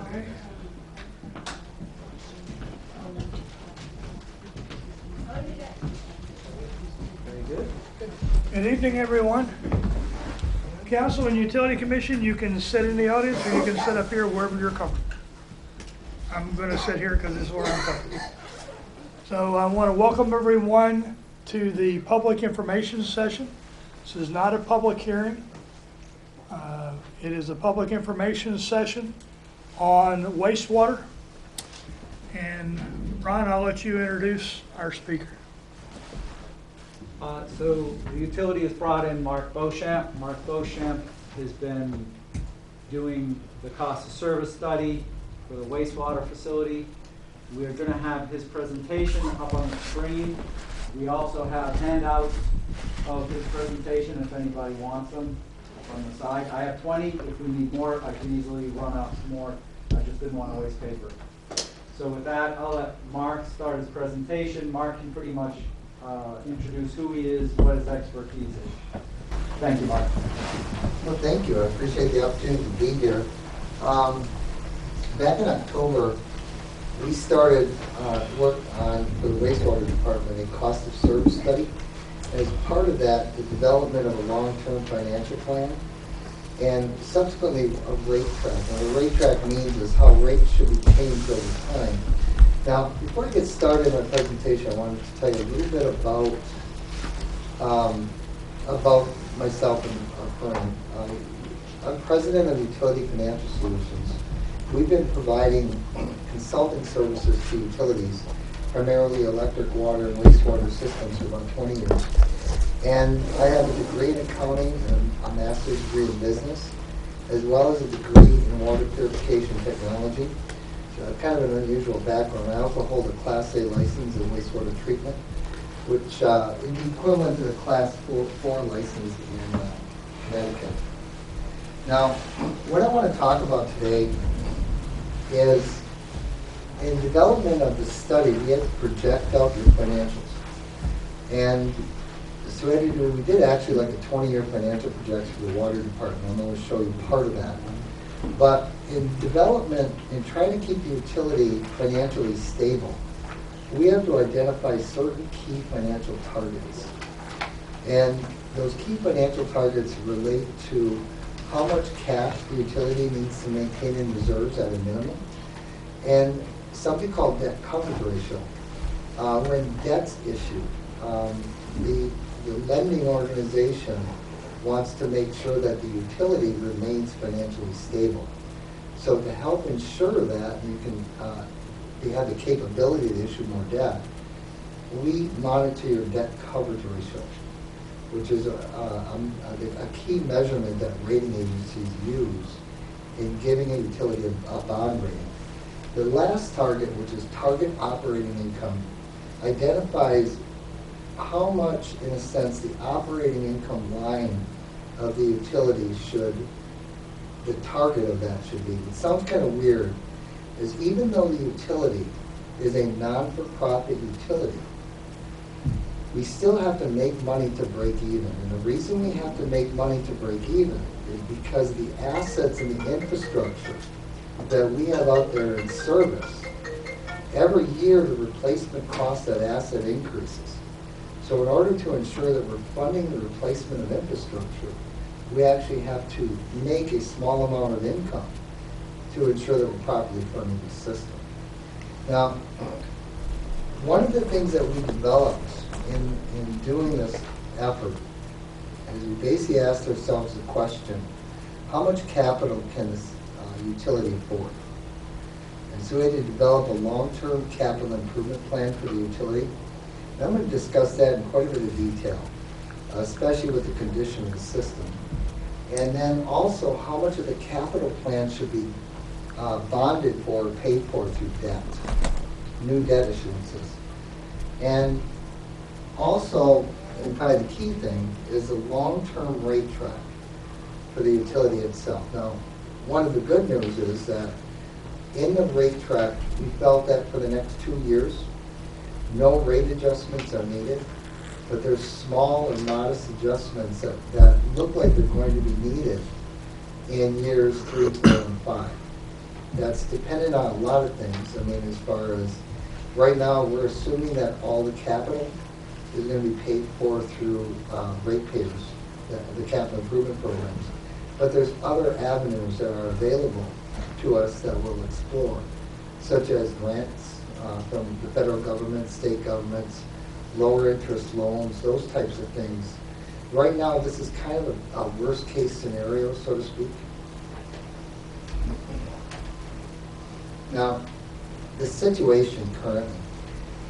Okay. Very good. Good evening, everyone. Council and Utility Commission, you can sit in the audience or you can sit up here wherever you're comfortable. I'm going to sit here because this is where I'm comfortable. So I want to welcome everyone to the public information session. This is not a public hearing. It is a public information session on wastewater. And Ron, I'll let you introduce our speaker. So the utility has brought in Mark Beauchamp. Mark Beauchamp has been doing the cost of service study for the wastewater facility. We are going to have his presentation up on the screen. We also have handouts of his presentation if anybody wants them up on the side. I have 20. If we need more, I can easily run out some more. I just didn't want to waste paper. So with that, I'll let Mark start his presentation. Mark can pretty much introduce who he is, what his expertise is. Thank you, Mark. Well, thank you. I appreciate the opportunity to be here. Back in October, we started work on, for the wastewater department, a cost of service study. As part of that, the development of a long-term financial plan and subsequently a rate track. And what a rate track means is how rates should be changed over time. Now, before I get started in my presentation, I wanted to tell you a little bit about myself and our firm. I'm president of Utility Financial Solutions. We've been providing consulting services to utilities, primarily electric, water, and wastewater systems for about 20 years. And I have a degree in accounting and a master's degree in business, as well as a degree in water purification technology. So kind of an unusual background. I also hold a Class A license in wastewater treatment, which is the equivalent to the Class 4 license in Connecticut. Now, what I want to talk about today is in development of the study, we had to project out your financials. And so we did actually like a 20-year financial projection for the water department. I'm going to show you part of that. But in development, in trying to keep the utility financially stable, we have to identify certain key financial targets. And those key financial targets relate to how much cash the utility needs to maintain in reserves at a minimum, and something called debt coverage ratio. When debt's issued, the lending organization wants to make sure that the utility remains financially stable. So to help ensure that you have the capability to issue more debt, we monitor your debt coverage ratio, which is a key measurement that rating agencies use in giving a utility a bond rating. The last target, which is target operating income, identifies how much, in a sense, the operating income line of the utility the target of that should be. It sounds kind of weird, is even though the utility is a non-for-profit utility, we still have to make money to break even. And the reason we have to make money to break even is because the assets and the infrastructure that we have out there in service, every year the replacement cost of that asset increases. So in order to ensure that we're funding the replacement of infrastructure, we actually have to make a small amount of income to ensure that we're properly funding the system. Now, one of the things that we developed in doing this effort is we basically asked ourselves the question, how much capital can this utility afford? And so we had to develop a long-term capital improvement plan for the utility. And I'm going to discuss that in quite a bit of detail, especially with the condition of the system. And then also how much of the capital plan should be bonded for or paid for through debt, new debt issuances. And also, and probably the key thing, is a long-term rate track for the utility itself. Now, one of the good news is that in the rate track, we felt that for the next 2 years, no rate adjustments are needed, but there's small and modest adjustments that look like they're going to be needed in years 3, 4, and 5. that's dependent on a lot of things. I mean, as far as, right now, we're assuming that all the capital is going to be paid for through ratepayers, the capital improvement programs. But there's other avenues that are available to us that we'll explore, such as grants from the federal government, state governments, lower interest loans, those types of things. Right now, this is kind of a worst case scenario, so to speak. Now, the situation currently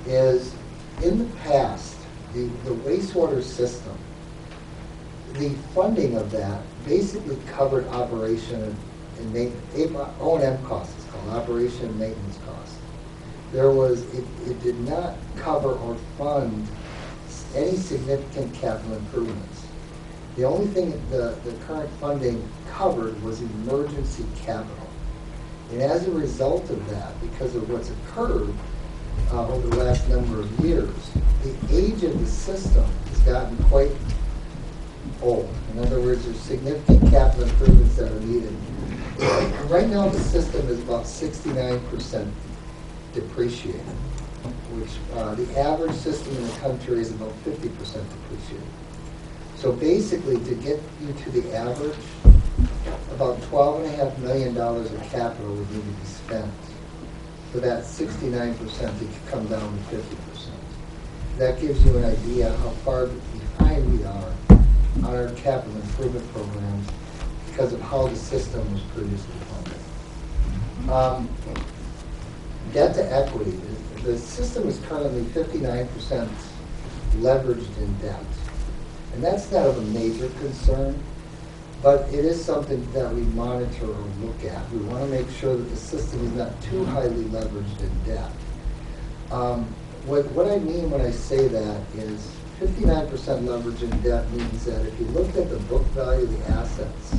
is, in the past, the wastewater system, the funding of that basically covered operation and maintenance, O&M costs, it's called operation and maintenance costs. It did not cover or fund any significant capital improvements. The only thing the current funding covered was emergency capital. And as a result of that, because of what's occurred over the last number of years, the age of the system has gotten quite old. In other words, there's significant capital improvements that are needed. Right now, the system is about 69% depreciated, which the average system in the country is about 50% depreciated. So basically, to get you to the average, about $12.5 million of capital would need to be spent for that 69% to come down to 50%. That gives you an idea how far behind we are on our capital improvement programs because of how the system was previously funded. Debt to equity. The system is currently 59% leveraged in debt. And that's not of a major concern, but it is something that we monitor or look at. We want to make sure that the system is not too highly leveraged in debt. What I mean when I say that is 59% leverage in debt means that if you look at the book value of the assets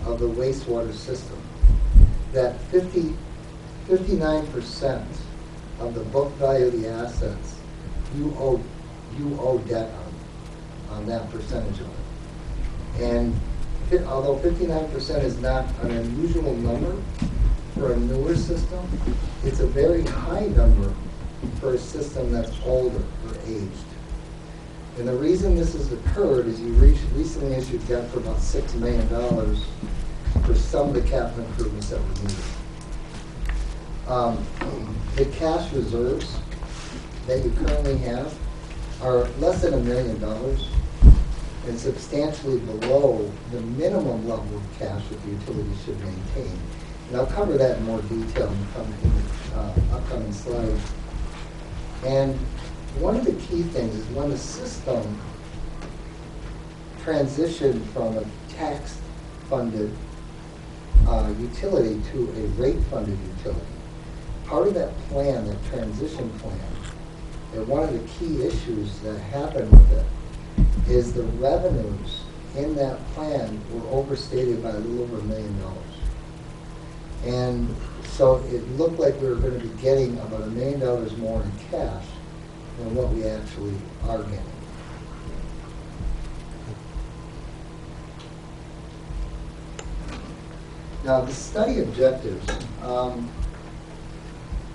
of the wastewater system, that 59% of the book value of the assets, you owe debt on that percentage of it. And although 59% is not an unusual number for a newer system, it's a very high number for a system that's older or aged. And the reason this has occurred is you recently issued debt for about $6 million for some of the capital improvements that were needed. The cash reserves that you currently have are less than $1 million and substantially below the minimum level of cash that the utility should maintain. And I'll cover that in more detail in the upcoming slides. And one of the key things is when the system transitioned from a tax-funded utility to a rate-funded utility, part of that plan, that transition plan, and one of the key issues that happened with it is the revenues in that plan were overstated by a little over $1 million. And so it looked like we were going to be getting about $1 million more in cash than what we actually are getting. Now, the study objectives,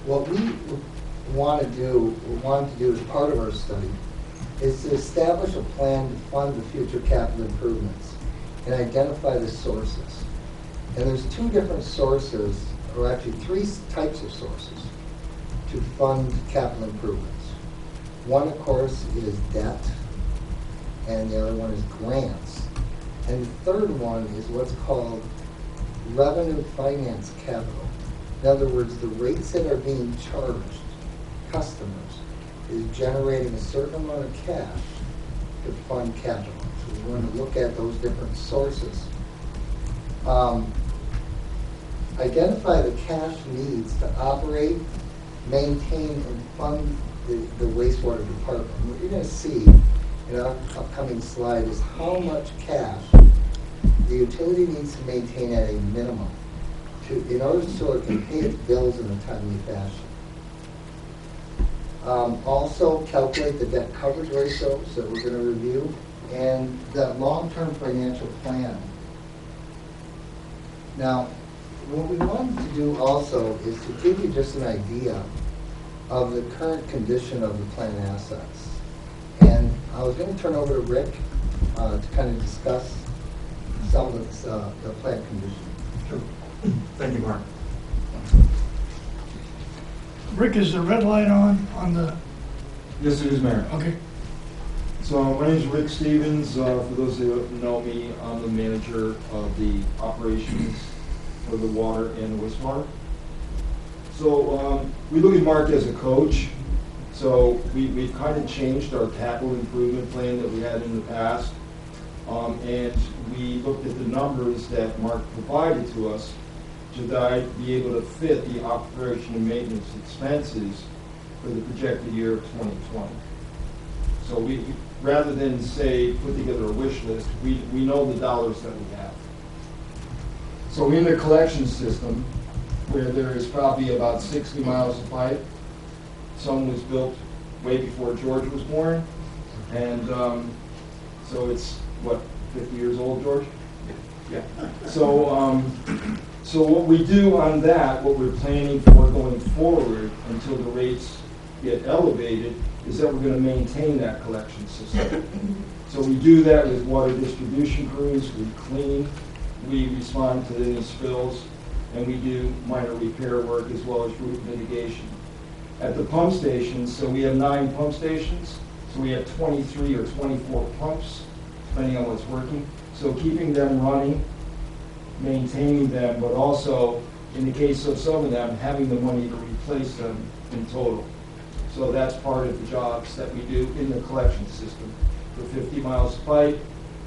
what we wanted to do as part of our study is to establish a plan to fund the future capital improvements and identify the sources. And there's two different sources, or actually three types of sources to fund capital improvements. One, of course, is debt, and the other one is grants. And the third one is what's called revenue finance capital. In other words, the rates that are being charged customers is generating a certain amount of cash to fund capital. So we want to look at those different sources. Identify the cash needs to operate, maintain, and fund the wastewater department. What you're going to see in our upcoming slide is how much cash the utility needs to maintain at a minimum in order so it can pay its bills in a timely fashion. Also, calculate the debt coverage ratios that we're going to review and the long-term financial plan. Now, what we wanted to do also is to give you just an idea of the current condition of the plant assets. And I was going to turn over to Rick to kind of discuss some of the plant condition. Sure. Thank you, Mark. Rick, is the red light on the, Yes, it is, Mayor. okay. So my name is Rick Stevens. For those who know me, I'm the manager of the operations for the water and the wastewater. So we look at Mark as a coach. So we've kind of changed our capital improvement plan that we had in the past. And we looked at the numbers that Mark provided to us to be able to fit the operation and maintenance expenses for the projected year of 2020. So we rather than say, put together a wish list, we know the dollars that we have. So in the collection system, where there is probably about 60 miles of pipe, some was built way before George was born, and so it's, what, 50 years old, George? Yeah. So what we do on that, what we're planning for going forward until the rates get elevated, is that we're going to maintain that collection system. So we do that with water distribution crews, we clean, we respond to any spills, and we do minor repair work as well as root mitigation. At the pump stations, so we have 9 pump stations, so we have 23 or 24 pumps, depending on what's working. So keeping them running, maintaining them, but also, in the case of some of them, having the money to replace them in total. So that's part of the jobs that we do in the collection system. The 50 miles of pipe,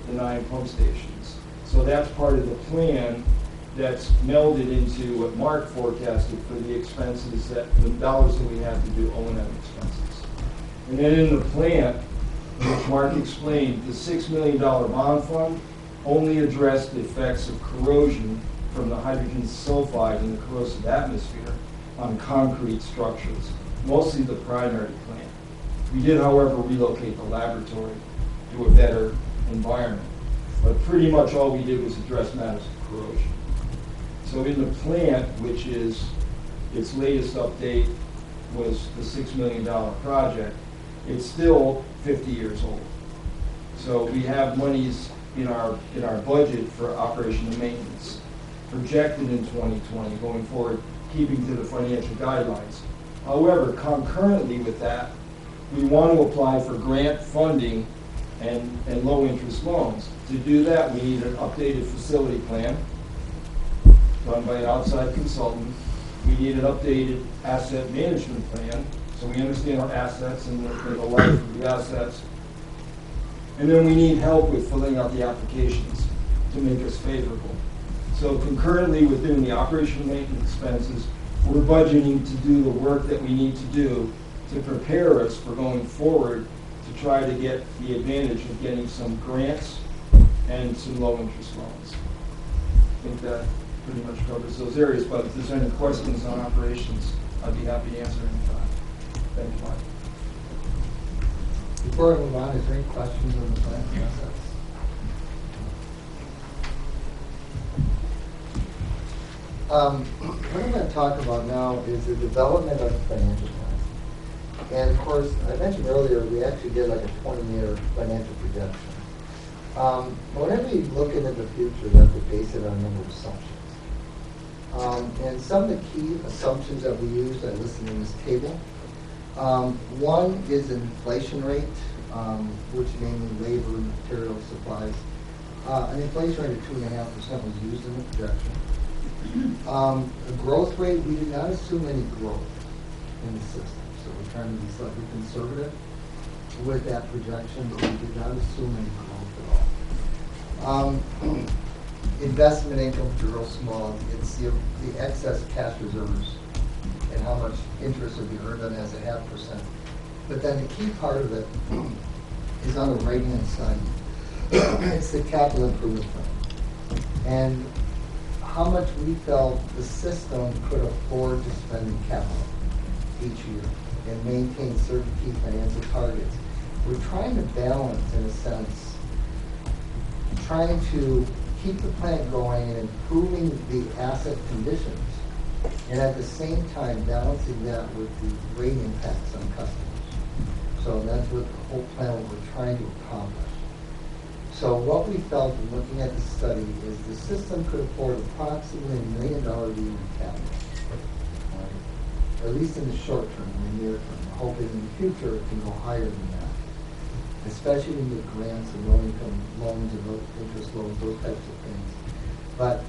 the 9 pump stations. So that's part of the plan that's melded into what Mark forecasted for the expenses, the dollars that we have to do O&M expenses. And then in the plant, which Mark explained, the $6 million bond fund only addressed the effects of corrosion from the hydrogen sulfide in the corrosive atmosphere on concrete structures, mostly the primary plant. We did, however, relocate the laboratory to a better environment. But pretty much all we did was address matters of corrosion. So in the plant, which is its latest update was the $6 million project, it's still 50 years old. So we have monies in our budget for operation and maintenance projected in 2020 going forward, keeping to the financial guidelines. However, concurrently with that, we want to apply for grant funding and low interest loans. To do that, we need an updated facility plan done by an outside consultant. We need an updated asset management plan, so we understand our assets and the life of the assets. And then we need help with filling out the applications to make us favorable. So concurrently within the operation and maintenance expenses, we're budgeting to do the work that we need to do to prepare us for going forward to try to get the advantage of getting some grants and some low interest loans. I think that pretty much covers those areas, but if there's any questions on operations, I'd be happy to answer anytime. Thank you, Mark. Before I move on, is there any questions on the plant assets? What I'm going to talk about now is the development of the financial plan. And of course, I mentioned earlier, we actually did like a 20-year financial projection. Whenever you look into the future, you have to base it on a number of assumptions. And some of the key assumptions that we use are listed in this table. One is inflation rate, which mainly labor, materials, supplies. An inflation rate of 2.5% was used in the projection. A growth rate, we did not assume any growth in the system. So we're trying to be slightly conservative with that projection, but we did not assume any growth at all. Investment income is real small. It's the excess cash reserves and how much interest would be earned on as a 0.5%. But then the key part of it is on the right-hand side. It's the capital improvement plan. And how much we felt the system could afford to spend in capital each year and maintain certain key financial targets. We're trying to balance, in a sense, trying to keep the plant going and improving the asset conditions, and at the same time balancing that with the rate impacts on customers. So that's what the whole plan, what we're trying to accomplish. So what we felt in looking at the study is the system could afford approximately $1 million a year in capital. Right? At least in the short term, in the near term. Hoping in the future it can go higher than that. Especially when you get grants and low-income loans and low-interest loans, those types of things. But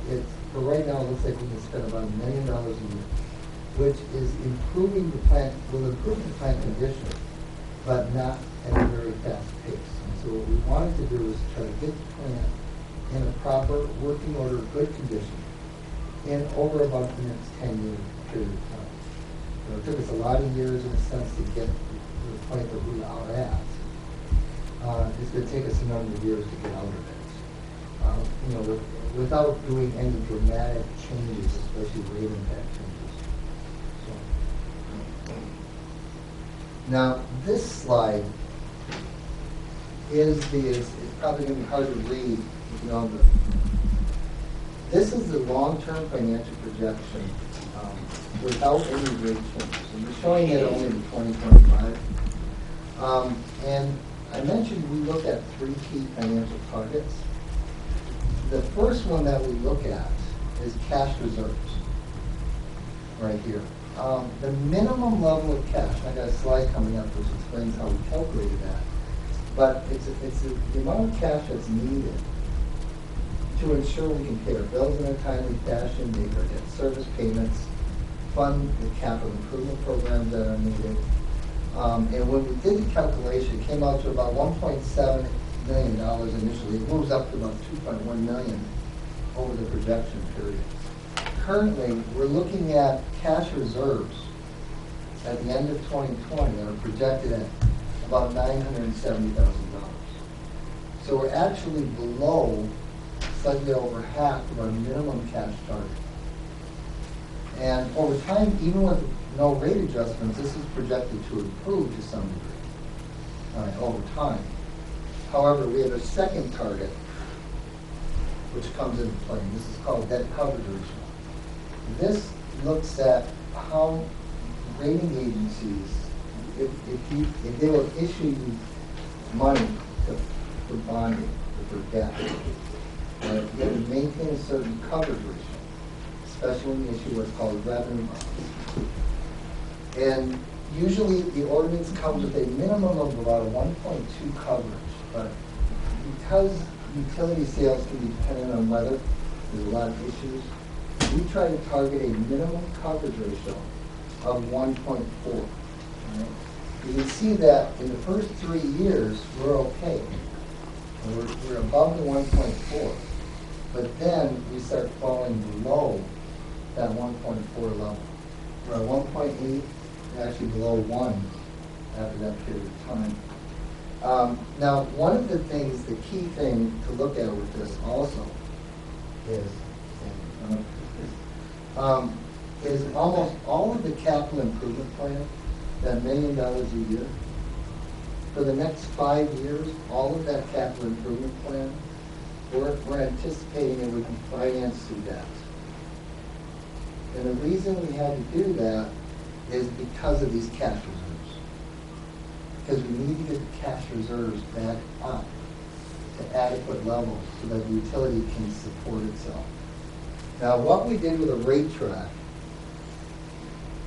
for right now, it looks like we can spend about $1 million a year, which is improving the plant, will improve the plant condition, but not at a very fast pace. And so what we wanted to do is try to get the plant in a proper working order, good condition, in over about the next 10-year period of time. You know, it took us a lot of years, in a sense, to get to the point that we are at. It's going to take us a number of years to get out of it. You know, without doing any dramatic changes, especially rate impact changes. So. Now, this slide it's probably going to be hard to read if you don't. This is the long-term financial projection without any rate changes. And we're showing it only in 2025. And I mentioned we look at 3 key financial targets. The first one that we look at is cash reserves, right here. The minimum level of cash, I got a slide coming up which explains how we calculated that, but it's the amount of cash that's needed to ensure we can pay our bills in a timely fashion, make our debt service payments, fund the capital improvement programs that are needed. And when we did the calculation, it came out to about $1.7 million initially. It moves up to about $2.1 million over the projection period. Currently, we're looking at cash reserves at the end of 2020 that are projected at about $970,000. So we're actually below, slightly over half of our minimum cash target. And over time, even with no rate adjustments, this is projected to improve to some degree over time. However, we have a second target which comes into play. This is called debt coverage ratio. This looks at how rating agencies, if they will issue you money for bonding, for debt, you have to maintain a certain coverage ratio, especially when you issue what's called revenue bonds. And usually the ordinance comes with a minimum of about a 1.2 coverage, but because utility sales can be dependent on weather, there's a lot of issues, we try to target a minimum coverage ratio of 1.4. Right? You can see that in the first 3 years, we're okay. We're above the 1.4. But then we start falling below that 1.4 level. We're at 1.8, actually below 1 after that period of time. Now, one of the things, the key thing to look at with this also is almost all of the capital improvement plan, that $1 million a year, for the next 5 years, all of that capital improvement plan, we're anticipating it would be financed through debt. And the reason we had to do that is because of these cash reserves. Because we need to get the cash reserves back up to adequate levels so that the utility can support itself. Now, what we did with a rate track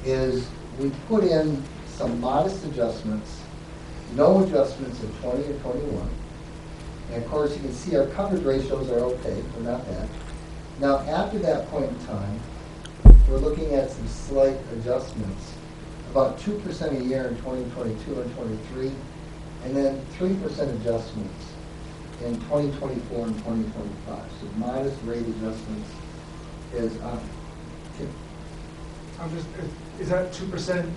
is we put in some modest adjustments, no adjustments in 20 and 21. And of course, you can see our coverage ratios are okay, they're not bad. Now, after that point in time, we're looking at some slight adjustments, about 2% a year in 2022 and 23, and then 3% adjustments in 2024 and 2025. So modest rate adjustments is is that 2%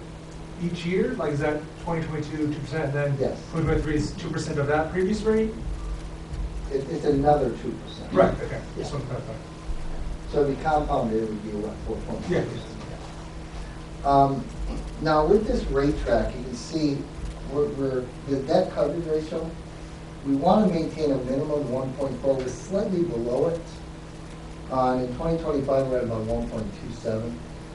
each year? Like, is that 2022 2%, and then yes. 2023 is 2% of that previous rate? It's another 2%. Right. Okay. Yeah. Just want to clarify. So if you compound it, it would be what, 4.5%. Yeah. Now with this rate track, you can see the debt coverage ratio We want to maintain a minimum of 1.4, we're slightly below it. In 2025, we're at about 1.27.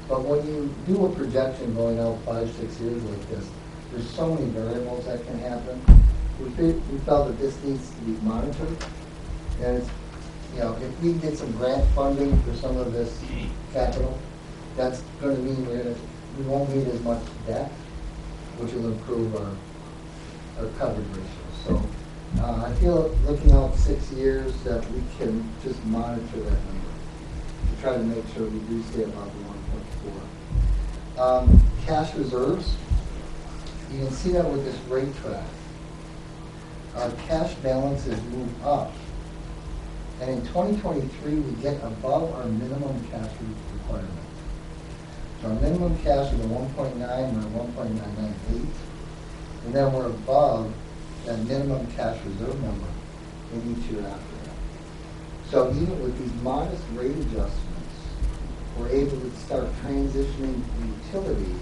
But when you do a projection going out 5-6 years like this, there's so many variables that can happen. We felt that this needs to be monitored. And it's, you know, if we get some grant funding for some of this capital, that's going to mean we won't need as much debt, which will improve our coverage ratio. So I feel looking out 6 years that we can just monitor that number to try to make sure we do stay above the 1.4. Cash reserves, you can see that with this rate track. Our cash balances move up. And in 2023, we get above our minimum cash requirement. So our minimum cash is a 1.9 or 1.998. And then we're above that minimum cash reserve number in each year after that. So even with these modest rate adjustments, we're able to start transitioning the utility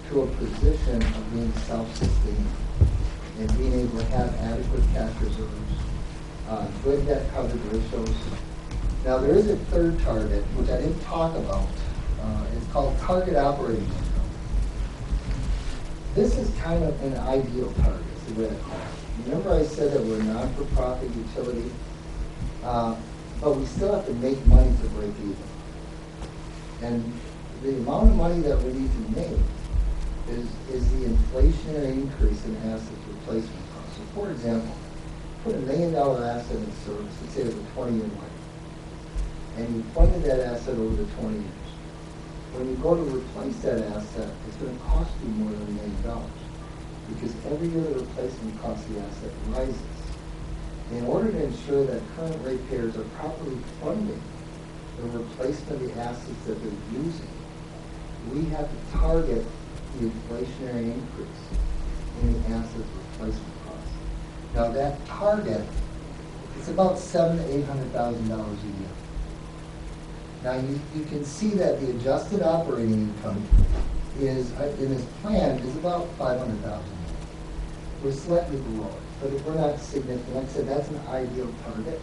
to a position of being self-sustaining and being able to have adequate cash reserves, good debt coverage ratios. Now there is a third target, which I didn't talk about. It's called target operating income. This is kind of an ideal target, is the way I call it. Remember I said that we're a not-for-profit utility, but we still have to make money to break even. And the amount of money that we need to make is the inflationary increase in assets replacement costs. So for example, put $1 million asset in service, let's say it was a 20-year life, and you funded that asset over the 20 years. When you go to replace that asset, it's going to cost you more than $1 million because every year the replacement cost of the asset rises. In order to ensure that current ratepayers are properly funding the replacement of the assets that they're using, we have to target the inflationary increase in the assets replacement costs. Now that target, it's about $700,000 to $800,000 a year. Now you can see that the adjusted operating income is, in this plan, is about $500,000. We're slightly below it, but if we're not significant, like I said, that's an ideal target.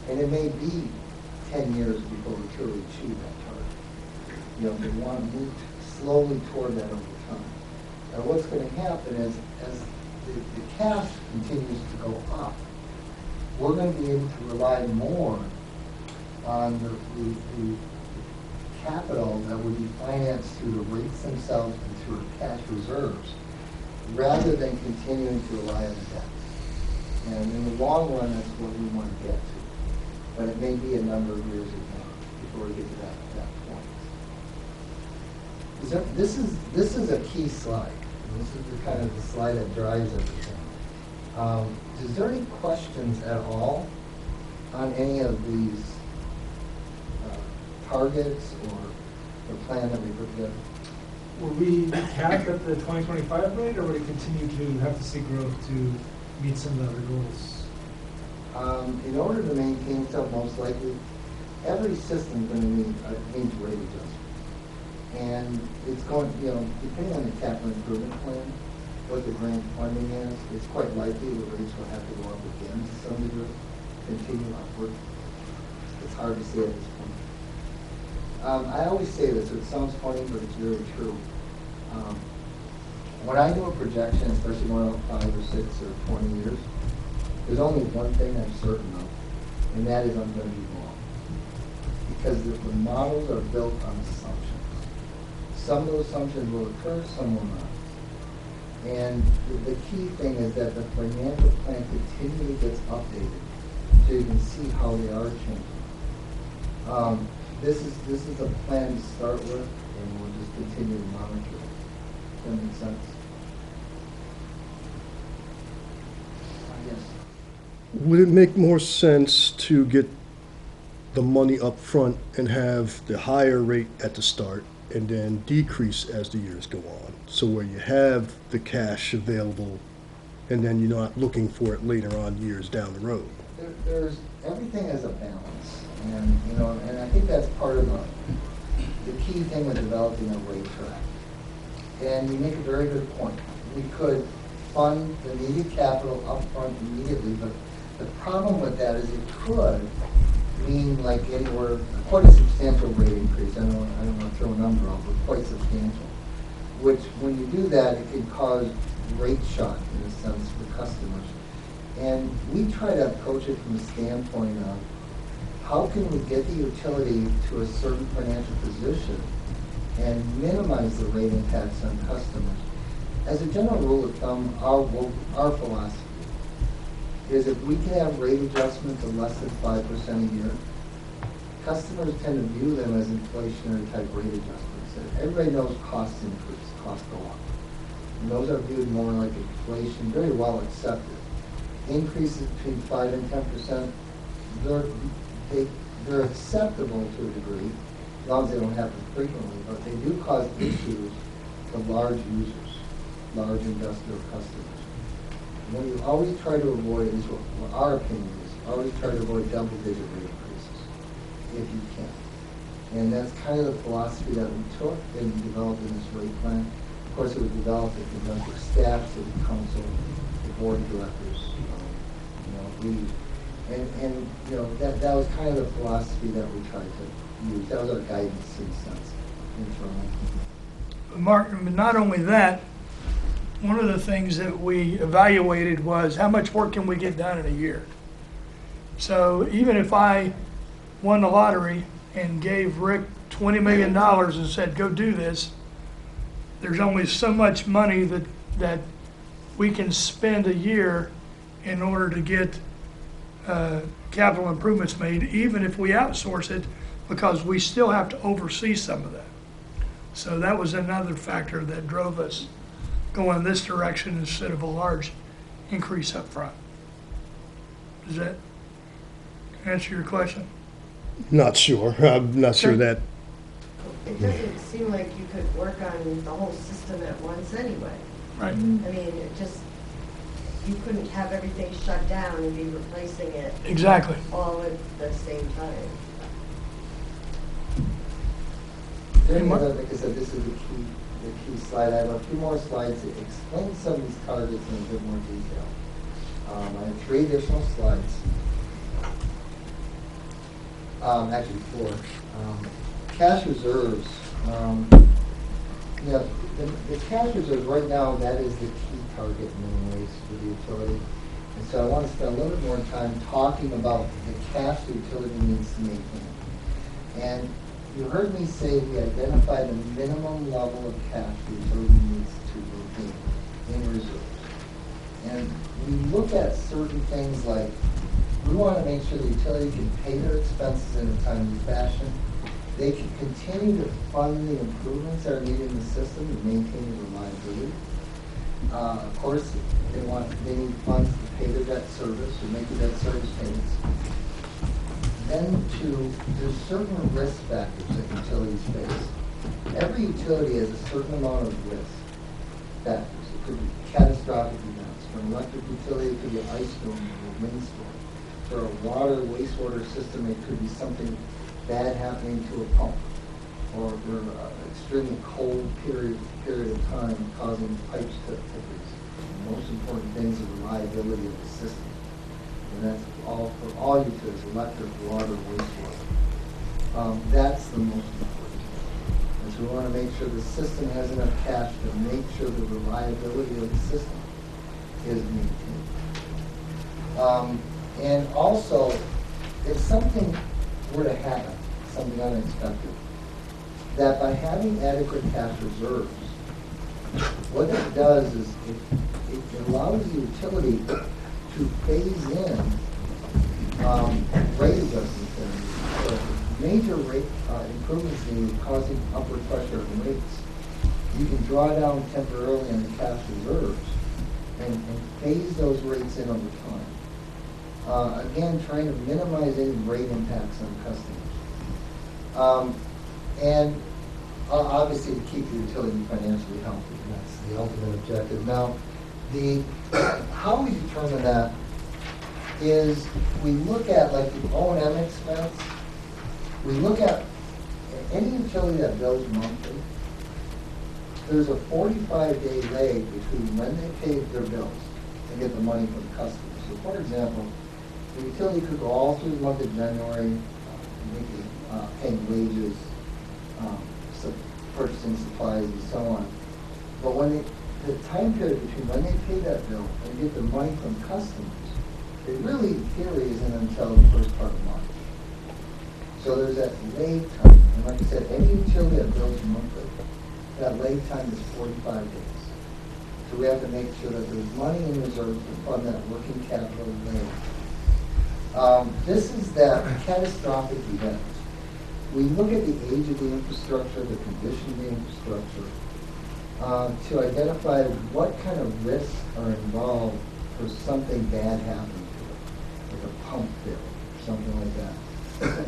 And it may be 10 years before we truly achieve that target. You know, we want to move slowly toward that over time. Now what's going to happen is, as the cash continues to go up, we're going to be able to rely more on the capital that would be financed through the rates themselves and through cash reserves, rather than continuing to rely on the debt. And in the long run, that's what we want to get to. But it may be a number of years before we get to that point. This is a key slide. This is the kind of the slide that drives everything. Is there any questions at all on any of these targets or the plan that we put together? Will we be capped at the 2025 rate, or would it continue to have to see growth to meet some of the other goals? In order to maintain stuff, most likely, every system is going to need rate adjustment. And it's going, you know, depending on the capital improvement plan, what the grant funding is, it's quite likely the rates will have to go up again to some degree, continue upward. It's hard to say at this point. I always say this, it sounds funny, but it's very true. When I do a projection, especially going out 5 or 6 or 20 years, there's only one thing I'm certain of, and that is I'm going to be wrong. Because the models are built on assumptions. Some of those assumptions will occur, some will not. And the key thing is that the financial plan continually gets updated, so you can see how they are changing. This is a plan to start with, and we'll just continue to monitor it. Does that make sense? Yes. Would it make more sense to get the money up front and have the higher rate at the start and then decrease as the years go on? So where you have the cash available and then you're not looking for it later on years down the road? There's everything has a balance. And, you know, and I think that's part of the key thing with developing a rate track. And you make a very good point. We could fund the needed capital upfront immediately, but the problem with that is it could mean like anywhere, quite a substantial rate increase. I don't want to throw a number out, but quite substantial. Which, when you do that, it can cause rate shock in a sense for customers. And we try to approach it from the standpoint of how can we get the utility to a certain financial position and minimize the rate impacts on customers. As a general rule of thumb, our philosophy is if we can have rate adjustments of less than 5% a year, customers tend to view them as inflationary type rate adjustments. Everybody knows costs increase, costs go up. And those are viewed more like inflation, very well accepted. Increases between 5 and 10%, they're acceptable to a degree, as long as they don't happen frequently, but they do cause issues to large users, large industrial customers. What you always try to avoid is what our opinion is, always try to avoid double-digit rate increases, if you can. And that's kind of the philosophy that we took and developed in this rate plan. Of course, it was developed in conjunction with staff, city council, the board of directors. That was kind of the philosophy that we tried to use. That was our guidance in a sense, internally. Mark, not only that, one of the things that we evaluated was how much work can we get done in a year. So even if I won the lottery and gave Rick $20 million and said, go do this, there's only so much money that we can spend a year in order to get capital improvements made, even if we outsource it, because we still have to oversee some of that. So that was another factor that drove us going this direction instead of a large increase up front. Does that answer your question? Not sure. I'm not sure that. It doesn't seem like you could work on the whole system at once anyway. Right. I mean, you couldn't have everything shut down and be replacing it Exactly. all at the same time. Like I said, this is the key slide. I have a few more slides that explain some of these targets in a bit more detail. I have 3 additional slides. Actually 4. Cash reserves. The cash reserves right now, that is the key target in many ways for the utility. And so I want to spend a little bit more time talking about the cash the utility needs to maintain. And you heard me say we identified the minimum level of cash the utility needs to maintain in reserves. And we look at certain things like we want to make sure the utility can pay their expenses in a timely fashion. They can continue to fund the improvements that are needed in the system to maintain the reliability. Of course, they need funds to pay their debt service or make the debt service payments. Then there's certain risk factors that utilities face. Every utility has a certain amount of risk factors. It could be catastrophic events. For an electric utility, it could be an ice storm or a windstorm. For a water, wastewater system, it could be something bad happening to a pump, or for an extremely cold period of time causing pipes to freeze. The most important thing is the reliability of the system. And that's all for all utilities, electric, water, wastewater. That's the most important. And so we want to make sure the system has enough cash to make sure the reliability of the system is maintained. And also, if something were to happen, something unexpected, that by having adequate cash reserves, what it does is it allows the utility to phase in rate adjustments and major rate improvements needed causing upward pressure on rates. You can draw down temporarily on the cash reserves and phase those rates in over time. Again, trying to minimize any rate impacts on customers. And obviously to keep the utility financially healthy. That's the ultimate objective. Now, how we determine that is we look at like the O&M expense. We look at any utility that bills monthly. there's a 45-day lag between when they pay their bills and get the money from the customer. So for example, the utility could go all through the month of January, paying wages, purchasing supplies and so on. But when the time period between when they pay that bill and get the money from customers, it really, in theory, isn't until the first part of March. So there's that lag time. And like I said, any utility that bills monthly, that lag time is 45 days. So we have to make sure that there's money in reserve to fund that working capital lag. This is that catastrophic event. We look at the age of the infrastructure, the condition of the infrastructure, to identify what kind of risks are involved for something bad happening to it, like a pump failure or something like that.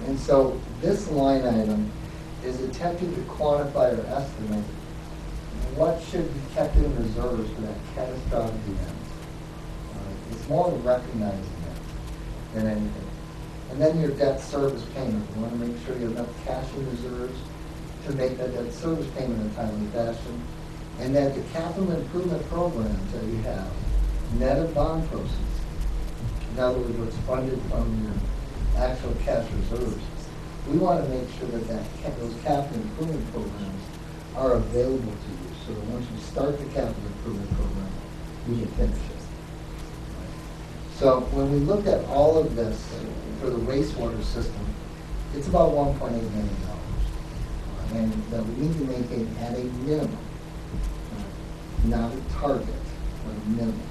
And so this line item is attempting to quantify or estimate what should be kept in reserves for that catastrophic event. It's more recognizing it than anything. And then your debt service payment. You want to make sure you have enough cash in reserves to make that debt service payment in a timely fashion. And that the capital improvement programs that you have, net of bond proceeds, in other words, what's funded from your actual cash reserves, we want to make sure that those capital improvement programs are available to you, so that once you start the capital improvement program, you can finish it. So when we looked at all of this for the wastewater system, it's about $1.8 million. And that we need to maintain at a minimum, not a target, but a minimum.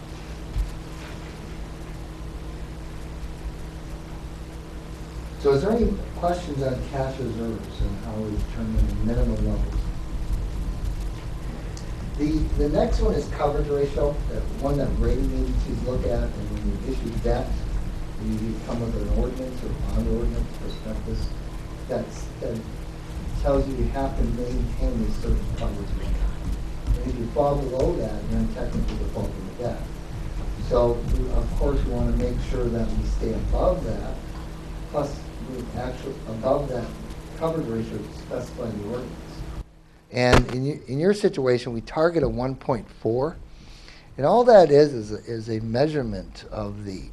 So is there any questions on cash reserves and how we determine the minimum levels? The next one is coverage ratio, that one that rating agencies look at, and when you issue debt, you come with an ordinance or bond ordinance prospectus that tells you have to maintain a certain coverage ratio. And if you fall below that, you're in technical default of the debt. So, of course, we want to make sure that we stay above that, plus we actually above that coverage ratio specified in the ordinance. And in your situation, we target a 1.4, and all that is a measurement of the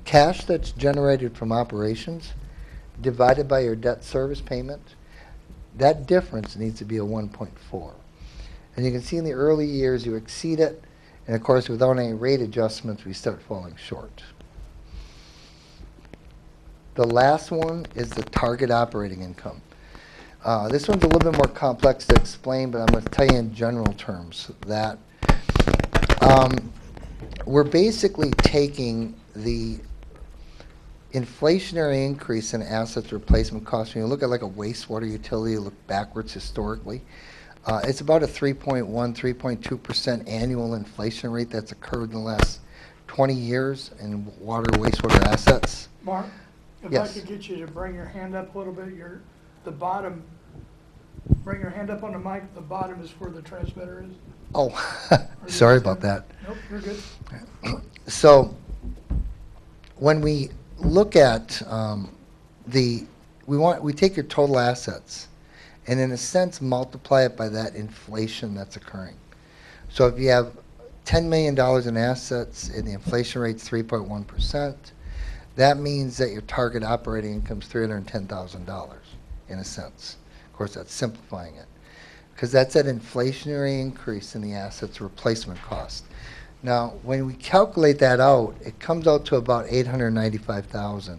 cash that's generated from operations divided by your debt service payment. That difference needs to be a 1.4. And you can see in the early years you exceed it, and of course without any rate adjustments we start falling short. The last one is the target operating income. This one's a little bit more complex to explain, but I'm going to tell you in general terms that we're basically taking the inflationary increase in assets replacement costs. When you look at like a wastewater utility, you look backwards historically, it's about a 3.1, 3.2% annual inflation rate that's occurred in the last 20 years in water, wastewater assets. Mark, if I Yes. could get you to bring your hand up a little bit, the bottom, bring your hand up on the mic, the bottom is where the transmitter is. Oh, sorry about that. Nope, you're good. So when we look at we take your total assets and in a sense multiply it by that inflation that's occurring. So if you have $10 million in assets and the inflation rate's 3.1%, that means that your target operating income is $310,000 in a sense. Of course, that's simplifying it, because that's that inflationary increase in the assets replacement cost. Now, when we calculate that out, it comes out to about $895,000,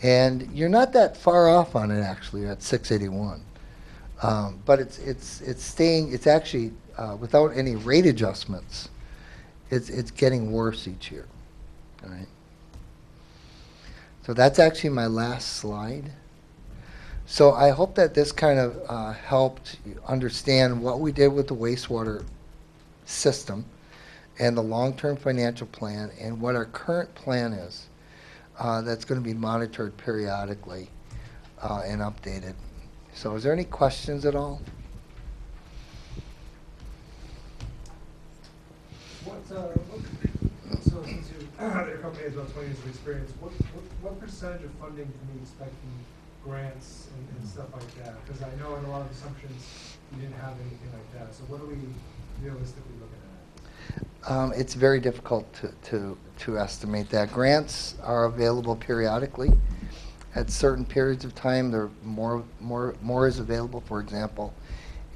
and you're not that far off on it actually. You're at $681, but it's actually without any rate adjustments, it's getting worse each year. All right. So that's actually my last slide. So I hope that this kind of helped you understand what we did with the wastewater system and the long-term financial plan and what our current plan is that's going to be monitored periodically and updated. So is there any questions at all? So since your company has about 20 years of experience, what percentage of funding can we expect from grants and stuff like that? Because I know in a lot of assumptions, you didn't have anything like that. So what are we realistically looking at? It's very difficult to estimate that. Grants are available periodically. At certain periods of time, there more is available. For example,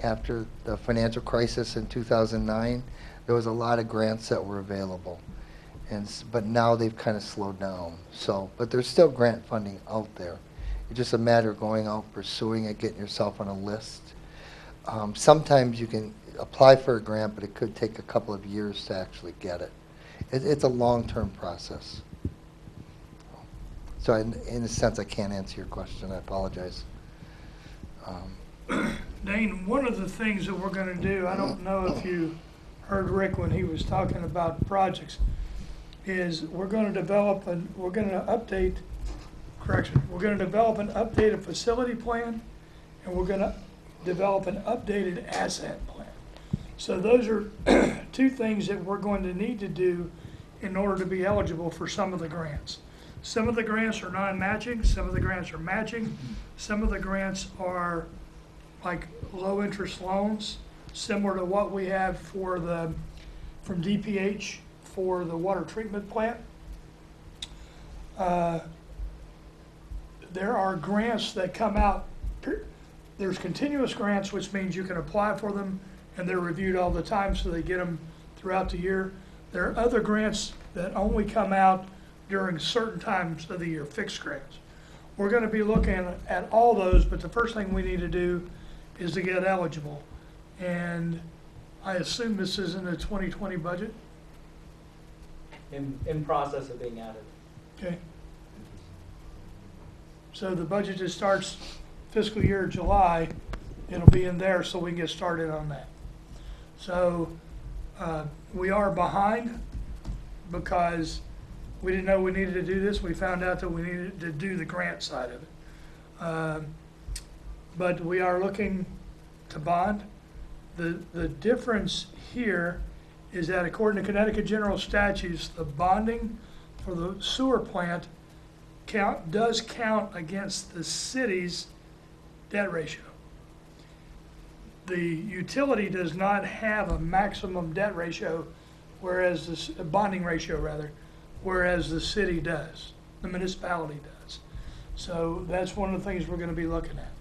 after the financial crisis in 2009, there was a lot of grants that were available, but now they've kind of slowed down. So, but there's still grant funding out there. It's just a matter of going out, pursuing it, getting yourself on a list. Sometimes you can apply for a grant, but it could take a couple of years to actually get it. It's a long-term process. So in a sense, I can't answer your question. I apologize. Dane, one of the things that we're gonna do, I don't know if you heard Rick when he was talking about projects, is we're gonna develop we're gonna develop an updated facility plan, and we're gonna develop an updated asset plan. So those are two things that we're going to need to do in order to be eligible for some of the grants. Some of the grants are non-matching, some of the grants are matching, some of the grants are like low-interest loans, similar to what we have from DPH for the water treatment plant. There are grants that come out, there's continuous grants, which means you can apply for them and they're reviewed all the time, so they get them throughout the year. There are other grants that only come out during certain times of the year, fixed grants. We're gonna be looking at all those, but the first thing we need to do is to get eligible. And I assume this is in the 2020 budget? In process of being added. Okay. So the budget that starts fiscal year July, it'll be in there so we can get started on that. So we are behind because we didn't know we needed to do this. We found out that we needed to do the grant side of it. But we are looking to bond. The difference here is that according to Connecticut general statutes, the bonding for the sewer plant does count against the city's debt ratio. The utility does not have a maximum debt ratio, whereas the bonding ratio rather, whereas the city does, the municipality does. So that's one of the things we're going to be looking at.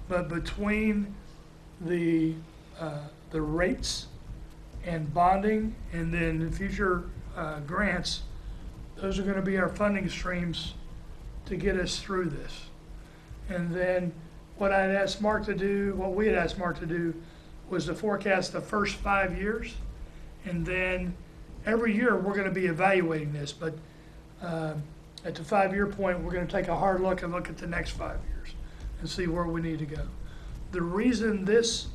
But between the rates and bonding and then future grants, those are going to be our funding streams to get us through this. And then what we had asked Mark to do was to forecast the first 5 years. And then every year we're going to be evaluating this, but at the 5-year point, we're going to take a hard look and look at the next 5 years and see where we need to go. The reason this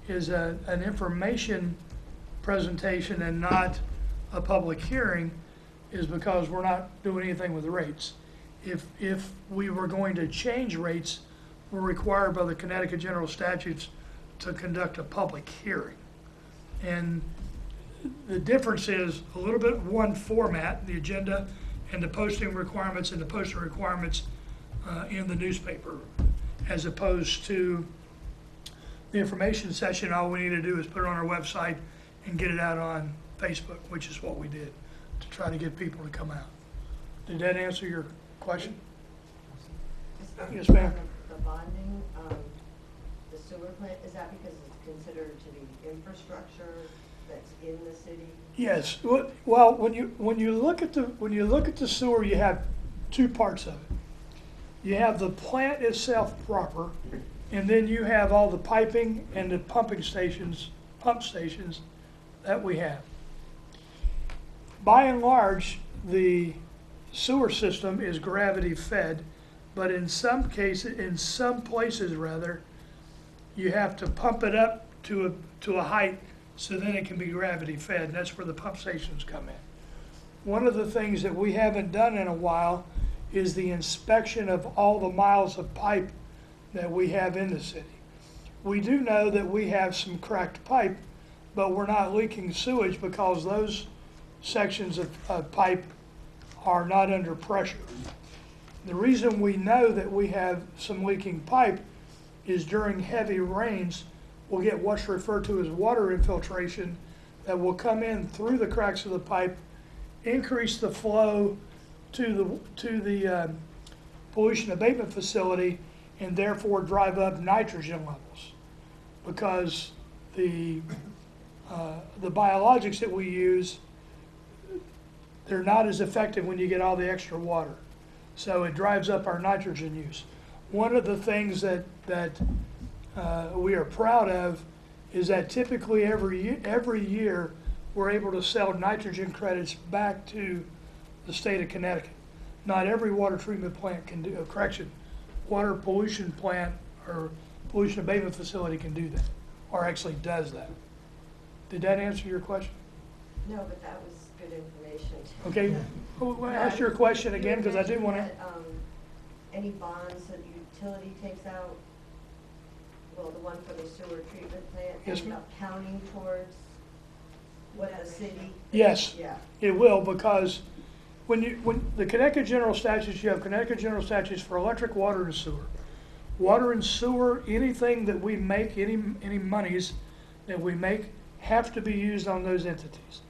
is an information presentation and not a public hearing is because we're not doing anything with the rates. If we were going to change rates, we're required by the Connecticut general statutes to conduct a public hearing. And the difference is a little bit one format, the agenda and the posting requirements in the newspaper, as opposed to the information session. All we need to do is put it on our website and get it out on Facebook, which is what we did to try to get people to come out. Did that answer your question? Yes, ma'am. The bonding, the sewer plant, is that because it's considered to be infrastructure that's in the city? Yes. Well, when you look at the sewer, you have two parts of it. You have the plant itself proper, and then you have all the piping and the pump stations that we have. By and large, the sewer system is gravity fed, but in some places rather, you have to pump it up to a height so then it can be gravity fed, and that's where the pump stations come in. One of the things that we haven't done in a while is the inspection of all the miles of pipe that we have in the city. We do know that we have some cracked pipe, but we're not leaking sewage because those sections of pipe are not under pressure. The reason we know that we have some leaking pipe is during heavy rains, we'll get what's referred to as water infiltration that will come in through the cracks of the pipe, increase the flow to the pollution abatement facility, and therefore drive up nitrogen levels. Because the biologics that we use, they're not as effective when you get all the extra water. So it drives up our nitrogen use. One of the things that we are proud of is that typically every year we're able to sell nitrogen credits back to the state of Connecticut. Not every water treatment plant can do, water pollution plant or pollution abatement facility can do that, or actually does that. Did that answer your question? No, but that was good information. Okay, well, ask your question again, because I do want to. Any bonds that utility takes out, well, the one for the sewer treatment plant, Yes, end ma'am. up counting towards what the city? Yes, Yeah. it will, because when the Connecticut General Statutes, you have Connecticut General Statutes for electric, water, and sewer. Water and sewer, anything that we make, any monies that we make have to be used on those entities.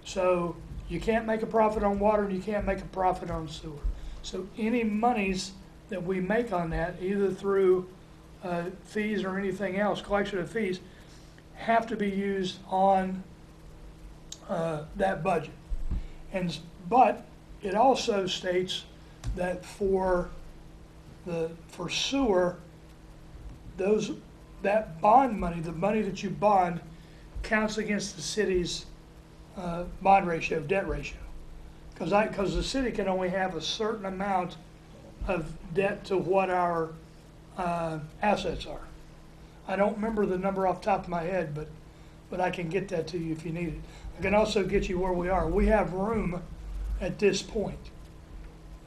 So you can't make a profit on water and you can't make a profit on sewer. So any monies that we make on that, either through fees or anything else, collection of fees, have to be used on that budget. But it also states that for sewer, that bond money, the money that you bond, counts against the city's bond ratio, debt ratio. Because the city can only have a certain amount of debt to what our assets are. I don't remember the number off the top of my head, but I can get that to you if you need it. I can also get you where we are. We have room at this point.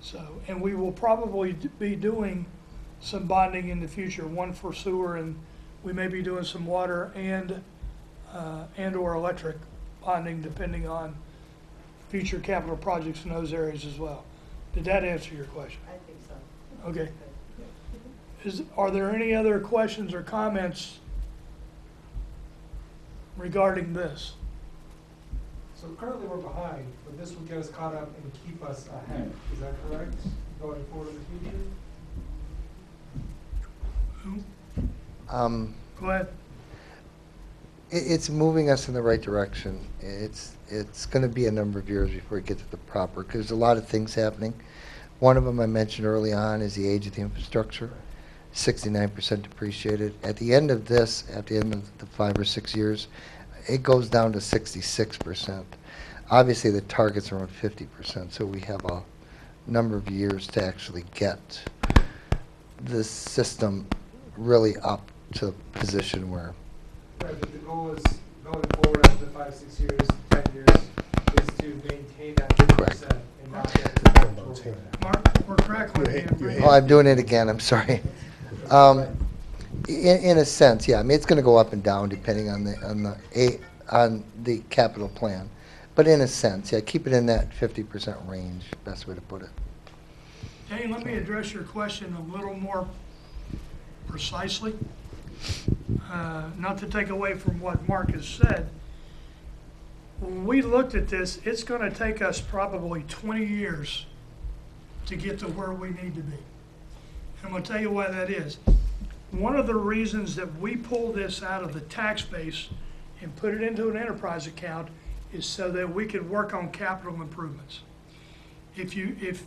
So, and we will probably be doing some bonding in the future, one for sewer, and we may be doing some water and or electric bonding, depending on future capital projects in those areas as well. Did that answer your question? I think so. Okay. Are there any other questions or comments regarding this? So currently we're behind, but this will get us caught up and keep us ahead. Is that correct? Going forward in the future? Go ahead. It's moving us in the right direction. It's going to be a number of years before we get to the proper, because there's a lot of things happening. One of them I mentioned early on is the age of the infrastructure, 69% depreciated. At the end of this, at the end of the 5 or 6 years, it goes down to 66%. Obviously, the target's around 50%, so we have a number of years to actually get the system really up to a position where. Right, but the goal is going forward after the 5, 6 years, 10 years, is to maintain that 50% and not get to the actual. Mark, we're crackling again. Oh, I'm doing it again, I'm sorry. In a sense, yeah, I mean, it's going to go up and down depending on the capital plan. But in a sense, yeah, keep it in that 50% range, best way to put it. Hey, let me address your question a little more precisely. Not to take away from what Mark has said. When we looked at this, it's going to take us probably 20 years to get to where we need to be. And I'm going to tell you why that is. One of the reasons that we pull this out of the tax base and put it into an enterprise account is so that we could work on capital improvements. If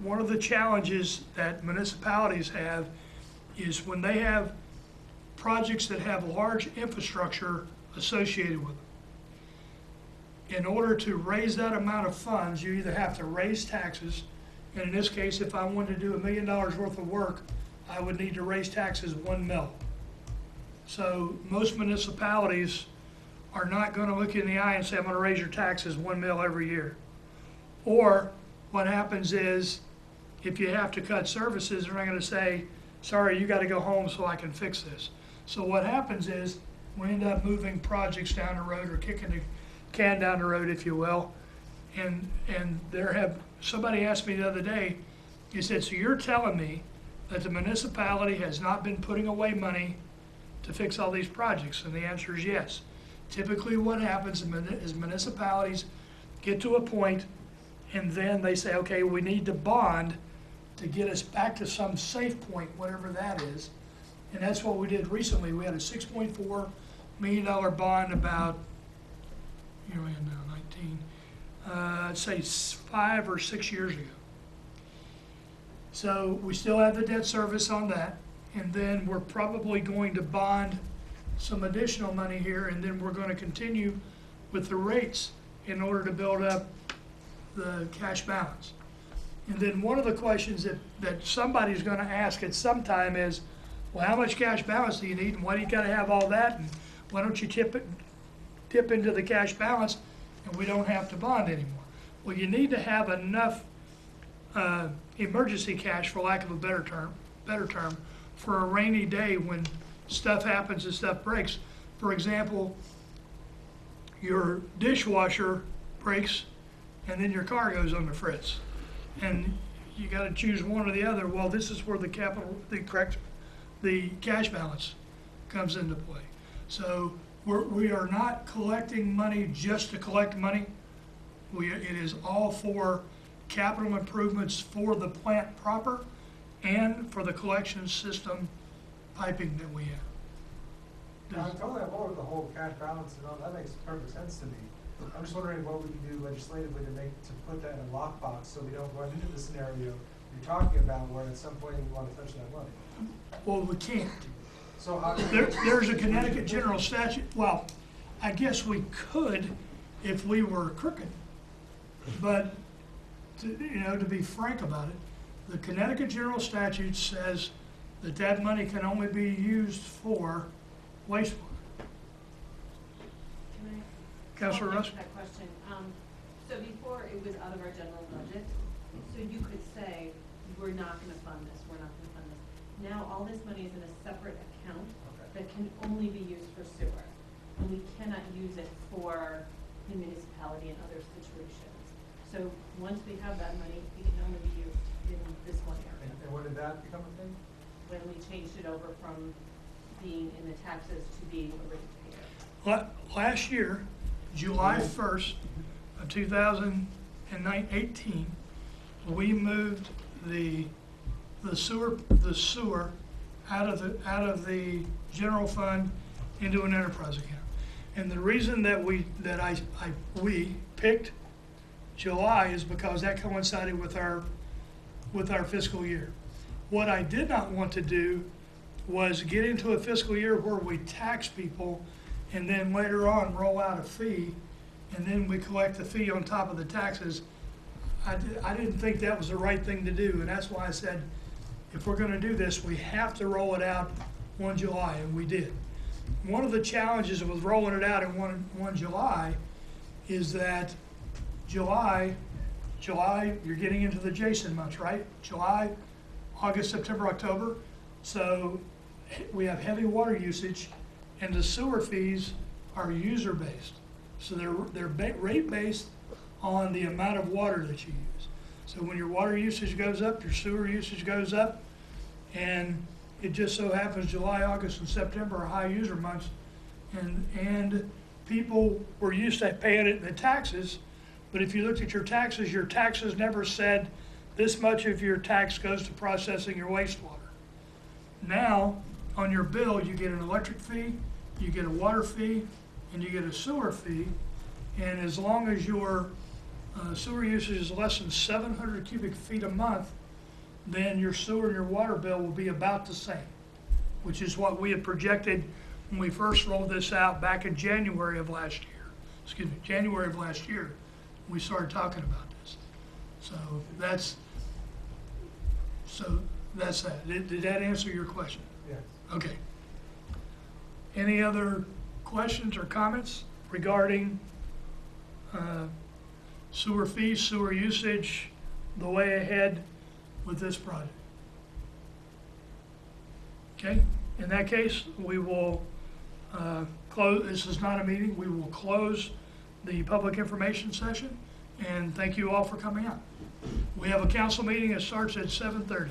one of the challenges that municipalities have is when they have projects that have large infrastructure associated with them. In order to raise that amount of funds, you either have to raise taxes, and in this case, if I wanted to do $1 million worth of work, I would need to raise taxes $1 million. So most municipalities are not going to look you in the eye and say, I'm going to raise your taxes $1 million every year. Or what happens is, if you have to cut services, they're not going to say, sorry, you got to go home so I can fix this. So what happens is, we end up moving projects down the road or kicking the can down the road, if you will. And somebody asked me the other day, He said, so you're telling me that the municipality has not been putting away money to fix all these projects? And the answer is yes. Typically what happens is municipalities get to a point and then they say, okay, we need to bond to get us back to some safe point, whatever that is. And that's what we did recently. We had a $6.4 million bond about, here we are now, 19, I'd say 5 or 6 years ago. So we still have the debt service on that, and then we're probably going to bond some additional money here, and then we're going to continue with the rates in order to build up the cash balance. And then one of the questions that somebody's going to ask at some time is, well, how much cash balance do you need, and why do you got to have all that, and why don't you dip into the cash balance and we don't have to bond anymore? Well, you need to have enough emergency cash, for lack of a better term, for a rainy day when stuff happens and stuff breaks. For example, your dishwasher breaks and then your car goes on the fritz. And you got to choose one or the other. Well, this is where the cash balance comes into play. So we are not collecting money just to collect money. It is all for capital improvements for the plant proper and for the collection system piping that we have. I'm totally on board with the whole cash balance and all, that makes perfect sense to me. I'm just wondering what we can do legislatively to put that in a lockbox so we don't run into the scenario you're talking about where at some point we want to touch that money. Well, we can't. So how There's a Connecticut general statute. Well, I guess we could if we were crooked. But to be frank about it, the Connecticut general statute says that money can only be used for wastewater. Councilor Russ? That question. So before it was out of our general budget, so you could say, we're not gonna fund this, we're not gonna fund this. Now, all this money is in a separate account that can only be used for sewer. And we cannot use it for the municipality and other situations. So once we have that money, it can only be used in this one area. and when did that become a thing? When we changed it over from being in the taxes to being a ratepayer. Last year, July 1st of 2018, we moved the sewer out of the general fund into an enterprise account. And the reason that we picked July is because that coincided with our fiscal year. What I did not want to do was get into a fiscal year where we tax people and then later on roll out a fee, and then we collect the fee on top of the taxes. I didn't think that was the right thing to do, and that's why I said, if we're gonna do this, we have to roll it out 1 July, and we did. One of the challenges with rolling it out in 1 July is that July, you're getting into the Jason months, right? July, August, September, October. So we have heavy water usage, and the sewer fees are user-based. So they're rate-based on the amount of water that you use. So when your water usage goes up, your sewer usage goes up, and it just so happens July, August, and September are high user months, and people were used to paying it in the taxes, but if you looked at your taxes never said this much of your tax goes to processing your wastewater. Now, on your bill, you get an electric fee, you get a water fee, and you get a sewer fee, and as long as your sewer usage is less than 700 cubic feet a month, then your sewer and your water bill will be about the same, which is what we had projected when we first rolled this out back in January of last year. We started talking about this. So that's that. Did that answer your question? Yes. Okay. Any other questions or comments regarding sewer fees, sewer usage, the way ahead with this project? Okay, in that case, we will close, this is not a meeting, we will close the public information session, And thank you all for coming out. We have a council meeting that starts at 7:30.